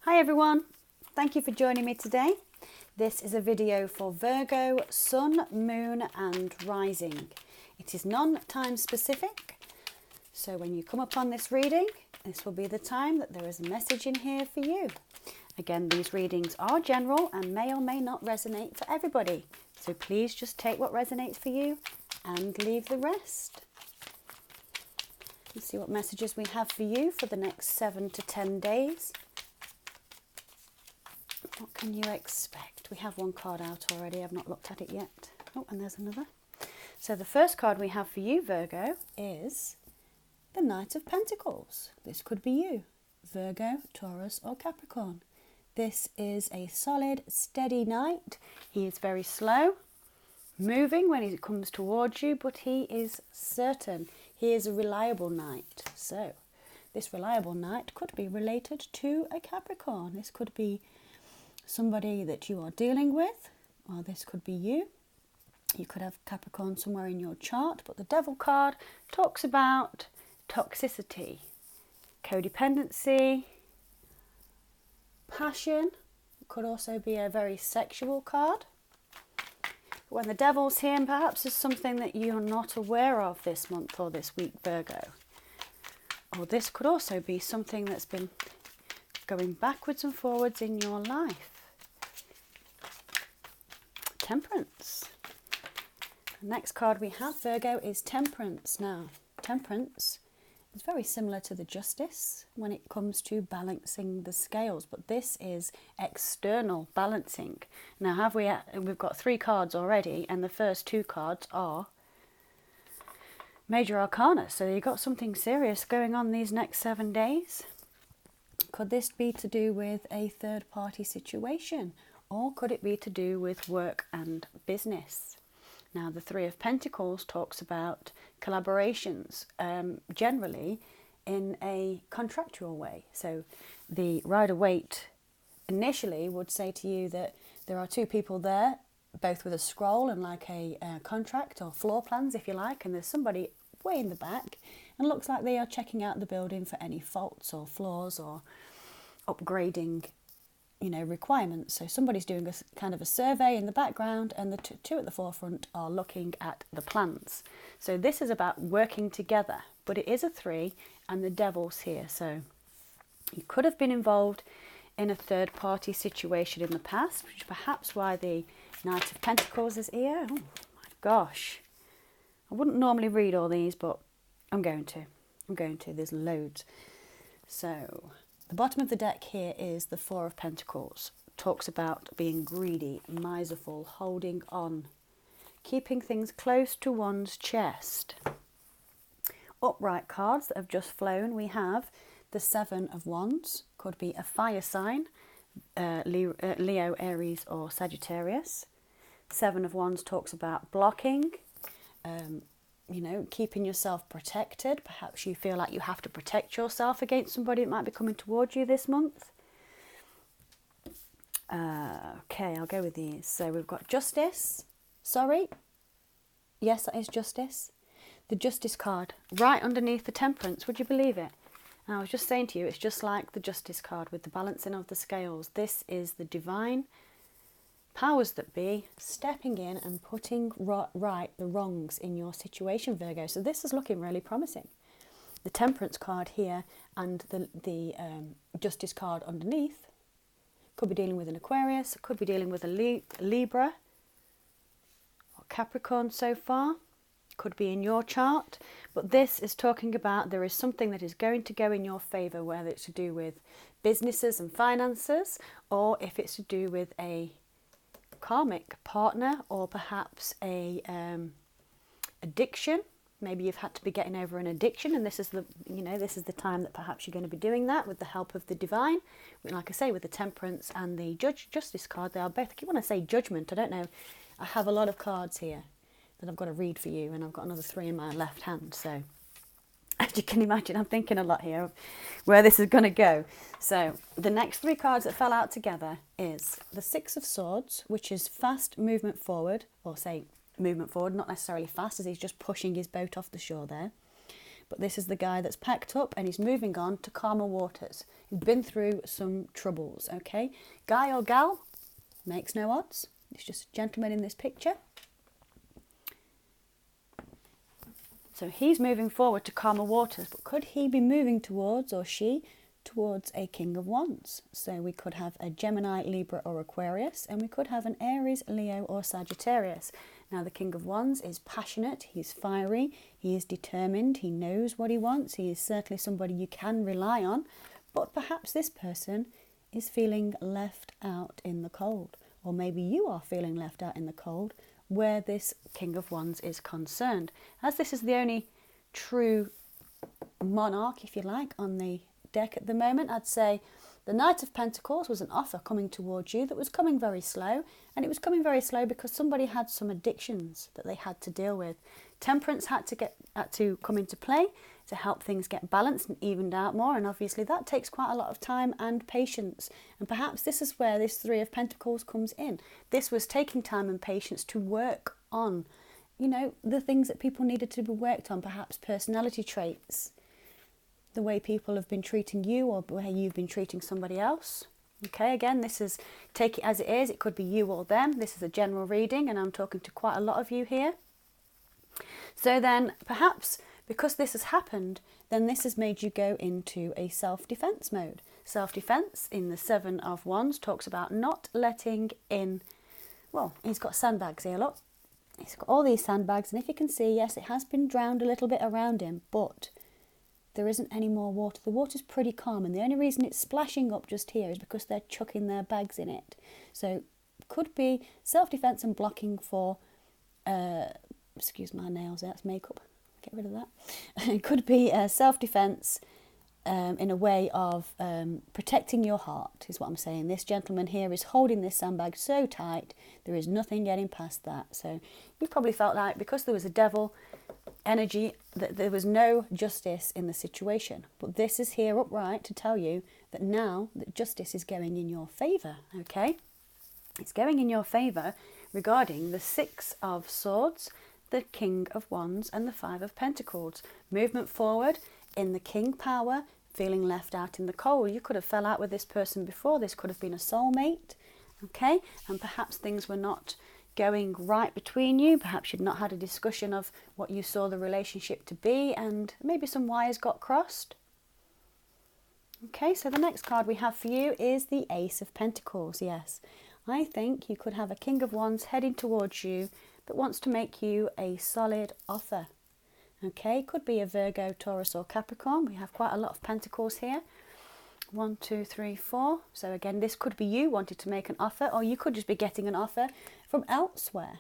Hi everyone, thank you for joining me today. This is a video for Virgo, Sun, Moon and Rising. It is non-time specific, so when you come upon this reading, this will be the time that there is a message in here for you. Again, these readings are general and may or may not resonate for everybody, so please just take what resonates for you and leave the rest. Let's see what messages we have for you for the next 7 to 10 days. What can you expect? We have one card out already. I've not looked at it yet. Oh, and there's another. So the first card we have for you, Virgo, is the Knight of Pentacles. This could be you, Virgo, Taurus or Capricorn. This is a solid, steady knight. He is very slow, moving when he comes towards you, but he is certain. He is a reliable knight. So this reliable knight could be related to a Capricorn. This could be somebody that you are dealing with, or this could be you. You could have Capricorn somewhere in your chart, but the Devil card talks about toxicity, codependency, passion. It could also be a very sexual card. When the Devil's here, perhaps there's something that you're not aware of this month or this week, Virgo. Or this could also be something that's been going backwards and forwards in your life. Temperance. The next card we have, Virgo, is Temperance. Now, Temperance is very similar to the Justice when it comes to balancing the scales, but this is external balancing. Now, we've got 3 cards already, and the first 2 cards are Major Arcana, so you've got something serious going on these next 7 days. Could this be to do with a third-party situation, or could it be to do with work and business? Now, the 3 of Pentacles talks about collaborations, generally in a contractual way. So the Rider-Waite initially would say to you that there are 2 people there, both with a scroll and like a contract or floor plans, if you like, and there's somebody way in the back and looks like they are checking out the building for any faults or flaws or upgrading, requirements. So somebody's doing a kind of a survey in the background, and the two at the forefront are looking at the plans. So this is about working together, but it is a 3 and the Devil's here. So you could have been involved in a third party situation in the past, which is perhaps why the Knight of Pentacles is here. Oh my gosh. I wouldn't normally read all these, but I'm going to. There's loads. So the bottom of the deck here is the 4 of Pentacles. Talks about being greedy, miserful, holding on, keeping things close to one's chest. Upright cards that have just flown, we have the 7 of Wands. Could be a fire sign, Leo, Aries or Sagittarius. 7 of Wands talks about blocking, keeping yourself protected. Perhaps you feel like you have to protect yourself against somebody that might be coming towards you this month. Okay, I'll go with these. So we've got Justice. Yes, that is Justice. The Justice card right underneath the Temperance. Would you believe it? And I was just saying to you, it's just like the Justice card with the balancing of the scales. This is the divine powers that be stepping in and putting right the wrongs in your situation, Virgo. So this is looking really promising. The Temperance card here and the Justice card underneath could be dealing with an Aquarius, could be dealing with a Libra or Capricorn so far, could be in your chart, but this is talking about there is something that is going to go in your favour, whether it's to do with businesses and finances, or if it's to do with a karmic partner, or perhaps a addiction. Maybe you've had to be getting over an addiction, and this is the time that perhaps you're going to be doing that with the help of the divine. Like I say, with the Temperance and the Justice card, they are both, I keep wanting to say Judgment, I don't know. I have a lot of cards here that I've got to read for you, and I've got another 3 in my left hand, so as you can imagine, I'm thinking a lot here of where this is going to go. So the next 3 cards that fell out together is the 6 of Swords, which is fast movement forward, or say movement forward, not necessarily fast, as he's just pushing his boat off the shore there. But this is the guy that's packed up and he's moving on to calmer waters. He's been through some troubles, okay? Guy or gal, makes no odds. It's just a gentleman in this picture. So he's moving forward to calmer waters, but could he be moving towards, or she, towards a King of Wands? So we could have a Gemini, Libra or Aquarius, and we could have an Aries, Leo or Sagittarius. Now the King of Wands is passionate, he's fiery, he is determined, he knows what he wants, he is certainly somebody you can rely on, but perhaps this person is feeling left out in the cold, or maybe you are feeling left out in the cold where this King of Wands is concerned. As this is the only true monarch, if you like, on the deck at the moment, I'd say the Knight of Pentacles was an offer coming towards you that was coming very slow, and it was coming very slow because somebody had some addictions that they had to deal with. Temperance had to come into play to help things get balanced and evened out more, and obviously that takes quite a lot of time and patience, and perhaps this is where this Three of Pentacles comes in. This was taking time and patience to work on, you know, the things that people needed to be worked on, perhaps personality traits, the way people have been treating you or the way you've been treating somebody else. Okay, again, this is, take it as it is, it could be you or them. This is a general reading and I'm talking to quite a lot of you here. So then perhaps because this has happened, then this has made you go into a self-defense mode. Self-defense in the Seven of Wands talks about not letting in, well, he's got sandbags here, look. He's got all these sandbags, and if you can see, yes, it has been drowned a little bit around him, but there isn't any more water. The water's pretty calm, and the only reason it's splashing up just here is because they're chucking their bags in it. So could be self-defense and blocking for, excuse my nails, that's makeup, get rid of that. It could be self-defense in a way of protecting your heart, is what I'm saying. This gentleman here is holding this sandbag so tight, there is nothing getting past that. So you probably felt like because there was a devil energy that there was no justice in the situation, but this is here upright to tell you that now that justice is going in your favor. Okay, it's going in your favor regarding the Six of Swords, the King of Wands and the Five of Pentacles. Movement forward in the king power, feeling left out in the cold. You could have fell out with this person before. This could have been a soulmate, okay, and perhaps things were not going right between you. Perhaps you'd not had a discussion of what you saw the relationship to be, and maybe some wires got crossed. Okay, so the next card we have for you is the Ace of Pentacles. Yes, I think you could have a King of Wands heading towards you that wants to make you a solid offer. Okay, could be a Virgo, Taurus or Capricorn. We have quite a lot of pentacles here. 1, 2, 3, 4. So again, this could be you wanting to make an offer, or you could just be getting an offer from elsewhere.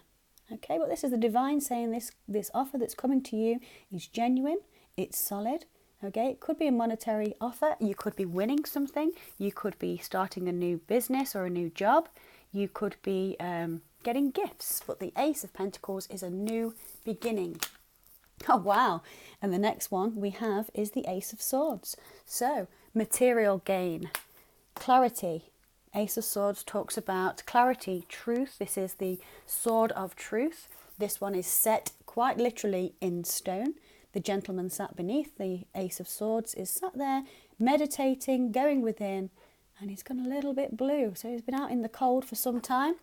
Okay, but this is the divine saying this offer that's coming to you is genuine, it's solid. Okay, it could be a monetary offer. You could be winning something. You could be starting a new business or a new job. You could be getting gifts. But the Ace of Pentacles is a new beginning. Oh, wow. And the next one we have is the Ace of Swords. So, material gain, clarity. Ace of Swords talks about clarity, truth. This is the sword of truth. This one is set quite literally in stone. The gentleman sat beneath the Ace of Swords is sat there meditating, going within, and he's gone a little bit blue. So he's been out in the cold for some time.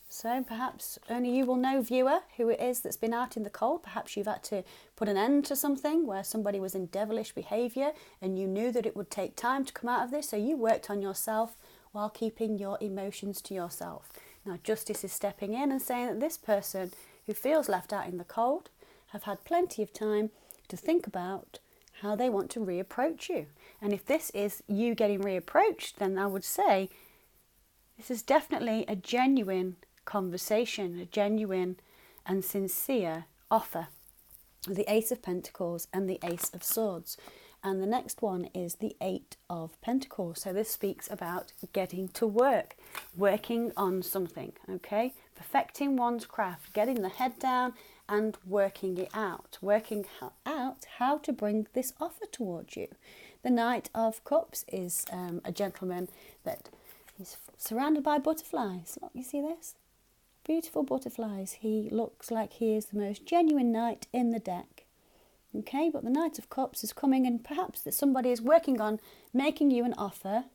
So perhaps only you will know, viewer, who it is that's been out in the cold. Perhaps you've had to put an end to something where somebody was in devilish behaviour and you knew that it would take time to come out of this. So you worked on yourself while keeping your emotions to yourself. Now justice is stepping in and saying that this person who feels left out in the cold have had plenty of time to think about how they want to reapproach you. And if this is you getting reapproached, then I would say this is definitely a genuine conversation, a genuine and sincere offer. The Ace of Pentacles and the Ace of Swords. And the next one is the Eight of Pentacles. So this speaks about getting to work, working on something, okay? Perfecting one's craft, getting the head down and working it out, working out how to bring this offer towards you. The Knight of Cups is a gentleman that is surrounded by butterflies. Look, you see this? Beautiful butterflies. He looks like he is the most genuine knight in the deck. Okay, but the Knight of Cups is coming, and perhaps that somebody is working on making you an offer.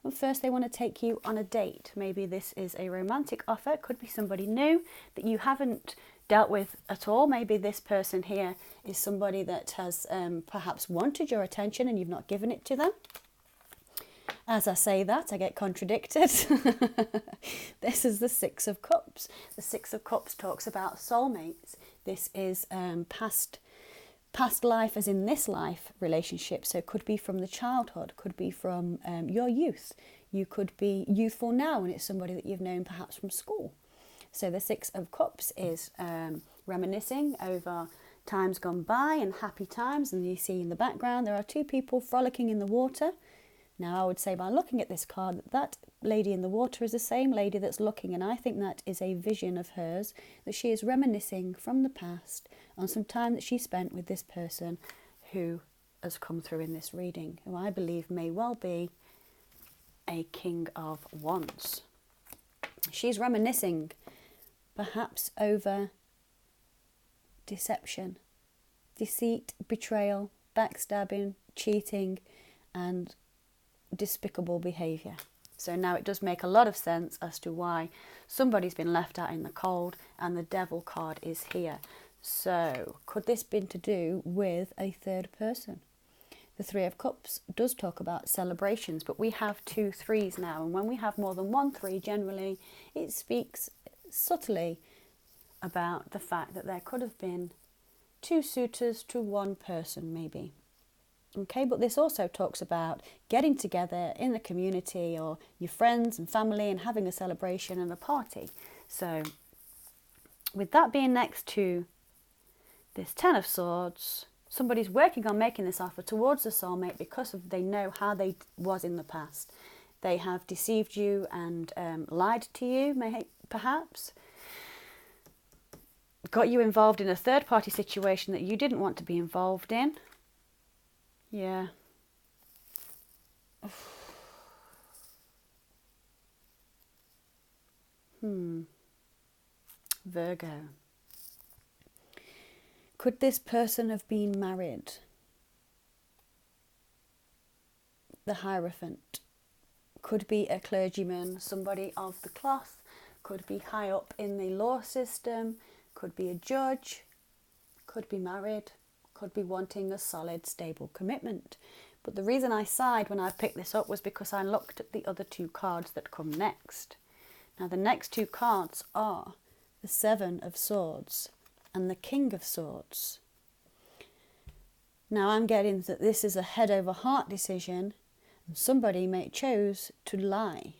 And first they want to take you on a date. Maybe this is a romantic offer. It could be somebody new that you haven't dealt with at all. Maybe this person here is somebody that has perhaps wanted your attention and you've not given it to them. As I say that, I get contradicted. This is the Six of Cups. The Six of Cups talks about soulmates. This is past life, as in this life relationship. So it could be from the childhood, could be from your youth. You could be youthful now and it's somebody that you've known perhaps from school. So the Six of Cups is reminiscing over times gone by and happy times. And you see in the background there are two people frolicking in the water. Now I would say by looking at this card that lady in the water is the same lady that's looking, and I think that is a vision of hers, that she is reminiscing from the past on some time that she spent with this person who has come through in this reading, who I believe may well be a King of Wands. She's reminiscing perhaps over deception, deceit, betrayal, backstabbing, cheating, and despicable behaviour. So now it does make a lot of sense as to why somebody's been left out in the cold, and the Devil card is here. So could this be to do with a third person? The Three of Cups does talk about celebrations, but we have 2 threes now, and when we have more than 1 3, generally it speaks subtly about the fact that there could have been 2 suitors to 1 person maybe. Okay, but this also talks about getting together in the community or your friends and family and having a celebration and a party. So with that being next to this 10 of Swords, somebody's working on making this offer towards a soulmate because of they know how they was in the past. They have deceived you and lied to you, perhaps. Got you involved in a third party situation that you didn't want to be involved in. Yeah. Virgo. Could this person have been married? The Hierophant. Could be a clergyman, somebody of the cloth, could be high up in the law system, could be a judge, could be married, could be wanting a solid, stable commitment. But the reason I sighed when I picked this up was because I looked at the other 2 cards that come next. Now the next 2 cards are the Seven of Swords and the King of Swords. Now I'm getting that this is a head over heart decision, and somebody may choose to lie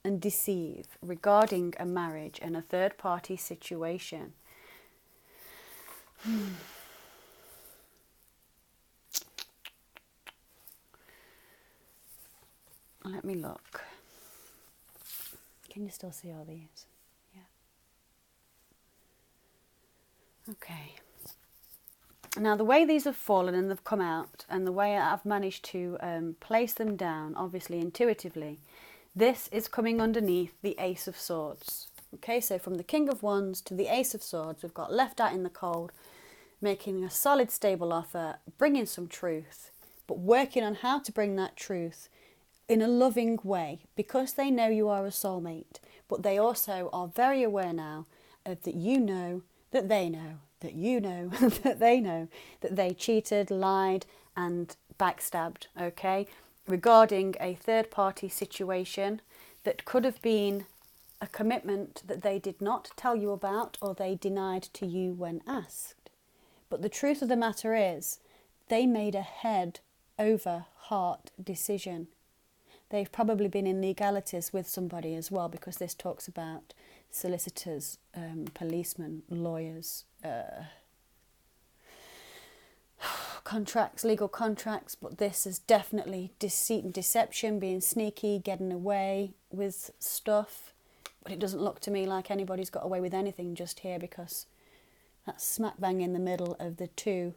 and deceive regarding a marriage and a third party situation. Let me look. Can you still see all these? Yeah. Okay. Now the way these have fallen and they've come out, and the way I've managed to place them down, obviously intuitively, this is coming underneath the Ace of Swords. Okay, so from the King of Wands to the Ace of Swords, we've got left out in the cold, making a solid, stable offer, bringing some truth, but working on how to bring that truth in a loving way, because they know you are a soulmate, but they also are very aware now of that you know, that they know, that you know, that they know, that they cheated, lied and backstabbed, okay, regarding a third party situation that could have been a commitment that they did not tell you about or they denied to you when asked. But the truth of the matter is they made a head over heart decision. They've probably been in legalities with somebody as well, because this talks about solicitors, policemen, lawyers, contracts, legal contracts, but this is definitely deceit and deception, being sneaky, getting away with stuff. But it doesn't look to me like anybody's got away with anything just here, because that's smack bang in the middle of the 2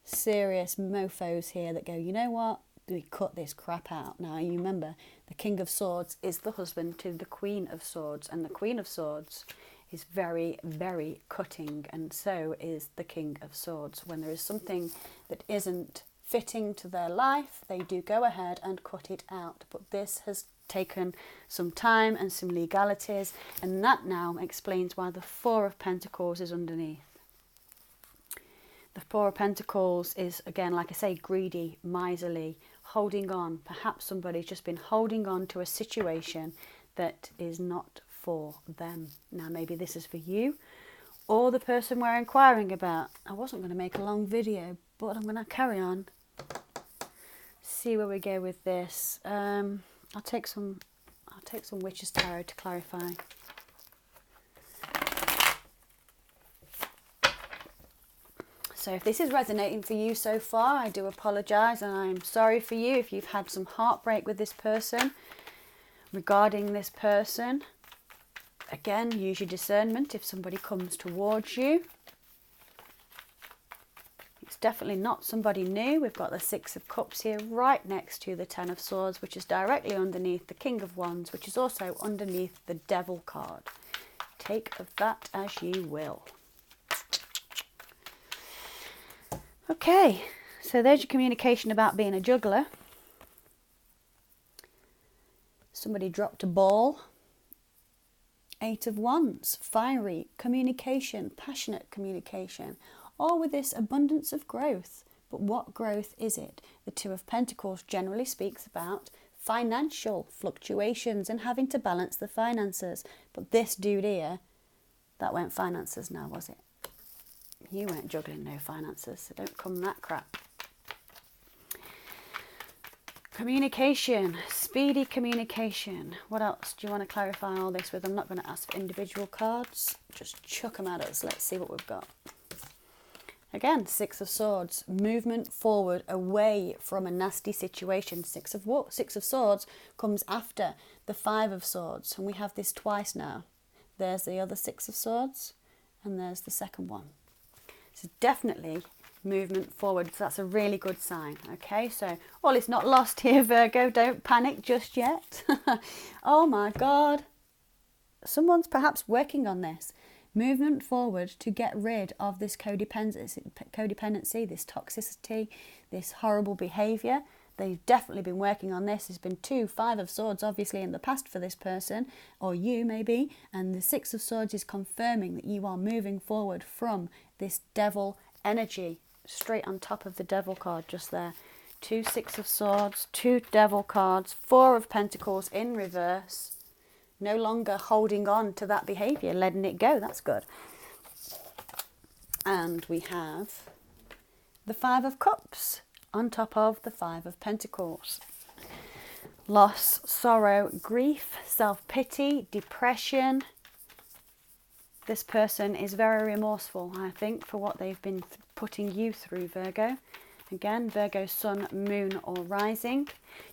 serious mofos here that go, you know what? We cut this crap out. Now you remember the King of Swords is the husband to the Queen of Swords, and the Queen of Swords is very, very cutting, and so is the King of Swords. When there is something that isn't fitting to their life, they do go ahead and cut it out. But this has taken some time and some legalities, and that now explains why the Four of Pentacles is underneath. The Four of Pentacles is, again, like I say, greedy, miserly, holding on. Perhaps somebody's just been holding on to a situation that is not for them. Now, maybe this is for you or the person we're inquiring about. I wasn't going to make a long video, but I'm going to carry on. See where we go with this. I'll take some Witch's Tarot to clarify. So if this is resonating for you so far, I do apologise, and I'm sorry for you if you've had some heartbreak with this person, regarding this person. Again, use your discernment if somebody comes towards you. It's definitely not somebody new. We've got the Six of Cups here right next to the Ten of Swords, which is directly underneath the King of Wands, which is also underneath the Devil card. Take of that as you will. Okay, so there's your communication about being a juggler. Somebody dropped a ball. Eight of Wands, fiery communication, passionate communication, all with this abundance of growth. But what growth is it? The Two of Pentacles generally speaks about financial fluctuations and having to balance the finances. But this dude here, that weren't finances now, was it? You weren't juggling no finances, so don't come that crap. Communication, speedy communication. What else do you want to clarify all this with? I'm not going to ask for individual cards. Just chuck them at us. Let's see what we've got. Again, Six of Swords. Movement forward away from a nasty situation. Six of Swords comes after the Five of Swords. And we have this twice now. There's the other Six of Swords. And there's the second one. So definitely movement forward. So that's a really good sign. Okay, so all is not lost here, Virgo. Don't panic just yet. Oh my God. Someone's perhaps working on this. Movement forward to get rid of this codependency, this toxicity, this horrible behaviour. They've definitely been working on this. There's been two Five of Swords, obviously, in the past for this person, or you maybe. And the Six of Swords is confirming that you are moving forward from this devil energy, straight on top of the Devil card just there. Two Six of Swords, two Devil cards, Four of Pentacles in reverse. No longer holding on to that behaviour, letting it go. That's good. And we have the Five of Cups on top of the Five of Pentacles. Loss, sorrow, grief, self-pity, depression. This person is very remorseful, I think, for what they've been putting you through, Virgo. Again, Virgo, Sun, Moon or Rising.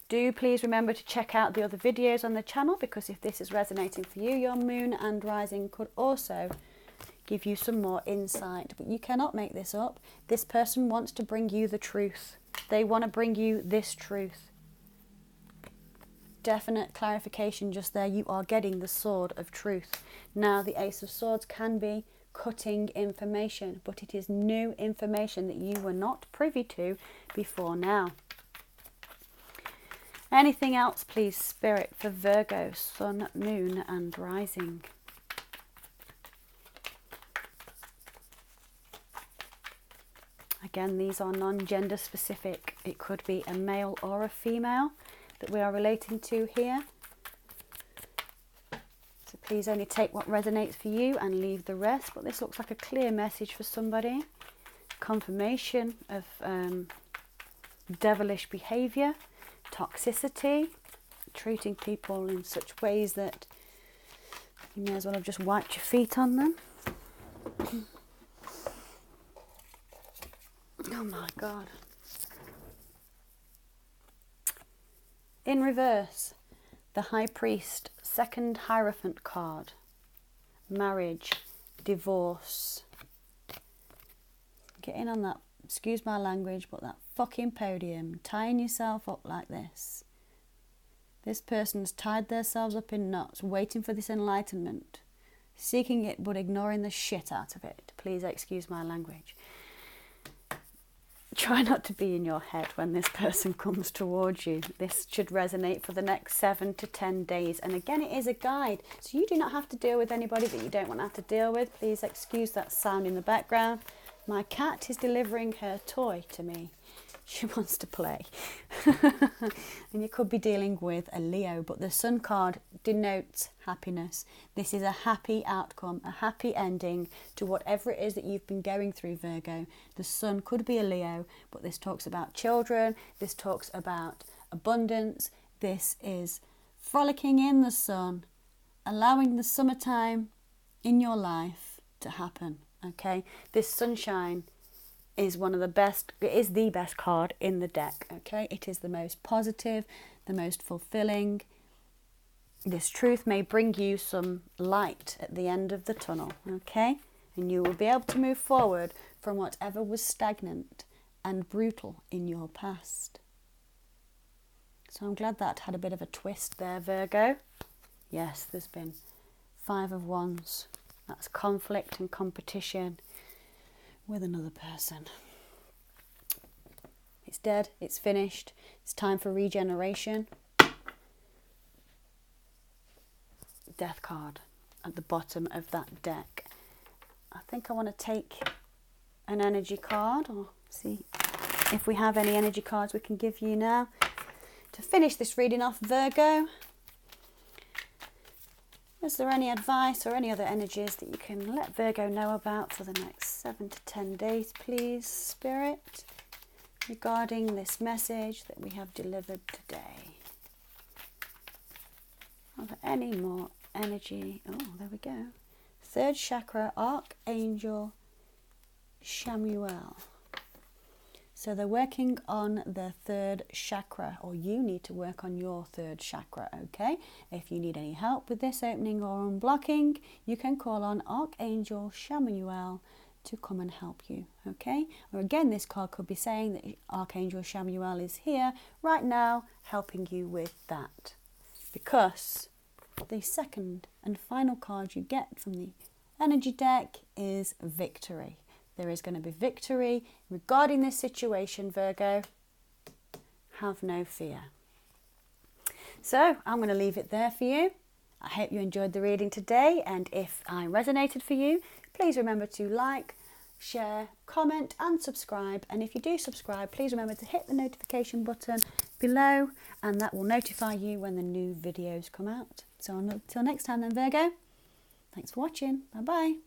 Do please remember to check out the other videos on the channel, because if this is resonating for you, your Moon and Rising could also give you some more insight. But you cannot make this up. This person wants to bring you the truth. They want to bring you this truth. Definite clarification just there. You are getting the Sword of Truth. Now, the Ace of Swords can be cutting information, but it is new information that you were not privy to before now. Anything else, please, Spirit, for Virgo, Sun, Moon and Rising? Again, these are non-gender specific. It could be a male or a female that we are relating to here. So please only take what resonates for you and leave the rest. But this looks like a clear message for somebody. Confirmation of devilish behaviour, toxicity, treating people in such ways that you may as well have just wiped your feet on them. Oh my God. In reverse, the High Priest, second Hierophant card. Marriage, divorce. Get in on that, excuse my language, but that fucking podium, tying yourself up like this. This person's tied themselves up in knots, waiting for this enlightenment seeking it but ignoring the shit out of it. Please excuse my language. Try not to be in your head when this person comes towards you. This should resonate for the next 7 to 10 days. And again, it is a guide. So you do not have to deal with anybody that you don't want to have to deal with. Please excuse that sound in the background. My cat is delivering her toy to me. She wants to play. And you could be dealing with a Leo, but the Sun card denotes happiness. This is a happy outcome, a happy ending to whatever it is that you've been going through, Virgo. The Sun could be a Leo, but this talks about children. This talks about abundance. This is frolicking in the sun, allowing the summertime in your life to happen, okay? This sunshine is one of the best, it is the best card in the deck, okay? It is the most positive, the most fulfilling. This truth may bring you some light at the end of the tunnel, okay? And you will be able to move forward from whatever was stagnant and brutal in your past. So I'm glad that had a bit of a twist there, Virgo. Yes, there's been 5 of Wands. That's conflict and competition with another person. It's dead, it's finished, it's time for regeneration. Death card at the bottom of that deck. I think I want to take an energy card, or see if we have any energy cards we can give you now to finish this reading off, Virgo. Is there any advice or any other energies that you can let Virgo know about for the next 7 to 10 days, please, Spirit, regarding this message that we have delivered today? Are there any more energy? Oh, there we go. 3rd chakra, Archangel Chamuel. So they're working on the 3rd chakra, or you need to work on your 3rd chakra, okay? If you need any help with this opening or unblocking, you can call on Archangel Chamuel to come and help you, okay? Or again, this card could be saying that Archangel Chamuel is here right now helping you with that. Because the second and final card you get from the energy deck is victory. There is going to be victory regarding this situation, Virgo. Have no fear. So I'm going to leave it there for you. I hope you enjoyed the reading today, and if I resonated for you, please remember to like, share, comment and subscribe. And if you do subscribe, please remember to hit the notification button below, and that will notify you when the new videos come out. So until next time then, Virgo, thanks for watching. Bye bye.